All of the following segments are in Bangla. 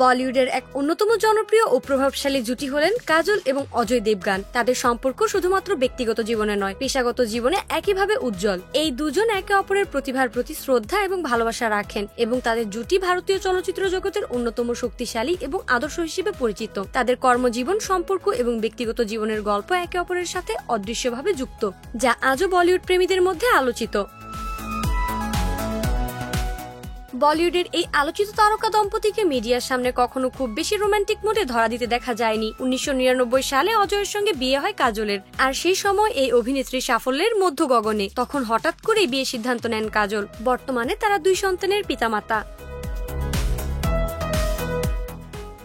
বলিউডের এক অন্যতম জনপ্রিয় ও প্রভাবশালী জুটি হলেন কাজল এবং অজয় দেবগান। তাদের সম্পর্ক শুধুমাত্র ব্যক্তিগত জীবনে নয়, পেশাগত জীবনে একইভাবে উজ্জ্বল। এই দুজন একে অপরের প্রতিভার প্রতি শ্রদ্ধা এবং ভালোবাসা রাখেন এবং তাদের জুটি ভারতীয় চলচ্চিত্র জগতের অন্যতম শক্তিশালী এবং আদর্শ হিসেবে পরিচিত। তাদের কর্মজীবন, সম্পর্ক এবং ব্যক্তিগত জীবনের গল্প একে অপরের সাথে অদৃশ্যভাবে যুক্ত, যা আজও বলিউড প্রেমীদের মধ্যে আলোচিত। বলিউডের এই আলোচিত তারকা দম্পতিকে মিডিয়ার সামনে কখনো খুব বেশি রোমান্টিক মোডে ধরা দিতে দেখা যায়নি। 1999 সালে অজয়ের সঙ্গে বিয়ে হয় কাজলের, আর সেই সময় এই অভিনেত্রীর সাফল্যের মধ্য গগনে। তখন হঠাৎ করেই বিয়ের সিদ্ধান্ত নেন কাজল। বর্তমানে তারা 2 সন্তানের পিতামাতা।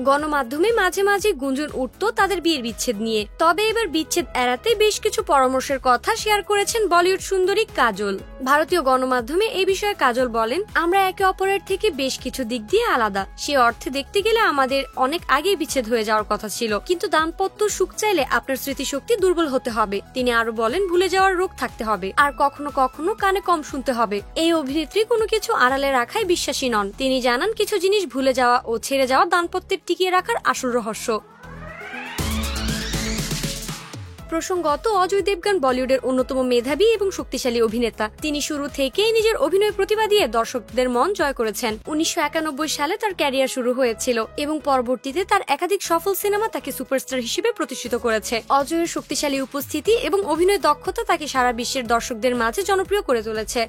গণমাধ্যমে মাঝে মাঝে গুঞ্জন উঠত তাদের বিয়ের বিচ্ছেদ নিয়ে, তবে এবার বিচ্ছেদ এড়াতে বেশ কিছু পরামর্শের কথা শেয়ার করেছেন বলিউড সুন্দরী কাজল। ভারতীয় গণমাধ্যমে এই বিষয়ে কাজল বলেন, আমরা একে অপরের থেকে বেশ কিছু দিক দিয়ে আলাদা। সে অর্থে দেখতে গেলে আমাদের অনেক আগেই বিচ্ছেদ হয়ে যাওয়ার কথা ছিল, কিন্তু দাম্পত্য সুখ চাইলে আপনার স্মৃতিশক্তি দুর্বল হতে হবে। তিনি আরো বলেন, ভুলে যাওয়ার রোগ থাকতে হবে আর কখনো কখনো কানে কম শুনতে হবে। এই অভিনেত্রী কোনো কিছু আড়ালে রাখায় বিশ্বাসী নন। তিনি জানান, কিছু জিনিস ভুলে যাওয়া ও ছেড়ে যাওয়া দাম্পত্যের টিকিয়ে রাখার আসল রহস্য। প্রসঙ্গত, অজয় দেবগান বলিউডের অন্যতম মেধাবী এবং শক্তিশালী অভিনেতা। তিনি শুরু থেকেই নিজের অভিনয় প্রতিভা দিয়ে দর্শকদের মন জয় করেছেন। 1991 সালে তার ক্যারিয়ার শুরু হয়েছিল এবং পরবর্তীতে তার একাধিক সফল সিনেমা তাকে সুপারস্টার হিসেবে প্রতিষ্ঠিত করেছে। অজয়ের শক্তিশালী উপস্থিতি এবং অভিনয় দক্ষতা তাকে সারা বিশ্বের দর্শকদের মাঝে জনপ্রিয় করে তুলেছে।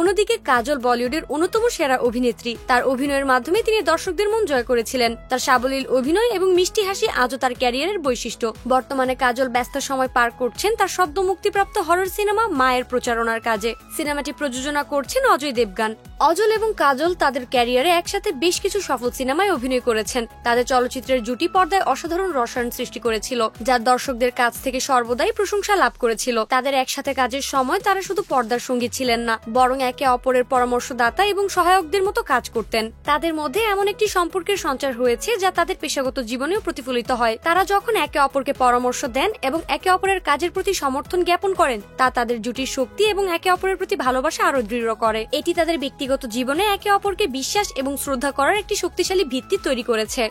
অন্যদিকে কাজল বলিউডের অন্যতম সেরা অভিনেত্রী। তার অভিনয়ের মাধ্যমে তিনি দর্শকদের মন জয় করেছিলেন। তার সাবলীল অভিনয় এবং মিষ্টি হাসি আজও তার ক্যারিয়ারের বৈশিষ্ট্য। বর্তমানে কাজল ব্যস্ত সময় পার করছেন তার সদ্য মুক্তিপ্রাপ্ত হরর সিনেমা মায়ের প্রচারণার কাজে। সিনেমাটি প্রযোজনা করছেন অজয় দেবগান। অজল এবং কাজল তাদের ক্যারিয়ারে একসাথে বেশ কিছু সফল সিনেমায় অভিনয় করেছেন। তাদের চলচ্চিত্রের জুটি পর্দায় অসাধারণ রসায়ন সৃষ্টি করেছিল, যা দর্শকদের কাছ থেকে সর্বদাই প্রশংসা লাভ করেছিল। তাদের একসাথে কাজের সময় তারা শুধু পর্দার সঙ্গী ছিলেন না, বরং একে অপরের পরামর্শদাতা এবং সহায়কদের মতো কাজ করতেন। তাদের মধ্যে এমন একটি সম্পর্কের সঞ্চার হয়েছে যা তাদের পেশাগত জীবনেও প্রতিফলিত হয়। তারা যখন একে অপরকে পরামর্শ দেন এবং একে অপরের কাজের প্রতি সমর্থন জ্ঞাপন করেন, তা তাদের জুটির শক্তি এবং একে অপরের প্রতি ভালোবাসা আরো দৃঢ় করে। এটি তাদের ব্যক্তিগত জীবনে একে অপরকে বিশ্বাস এবং শ্রদ্ধা করার একটি শক্তিশালী ভিত্তি তৈরি করেছে।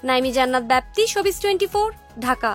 নাইমি জান্নাত ব্যাপ্তি, শোবিজ 24, ঢাকা।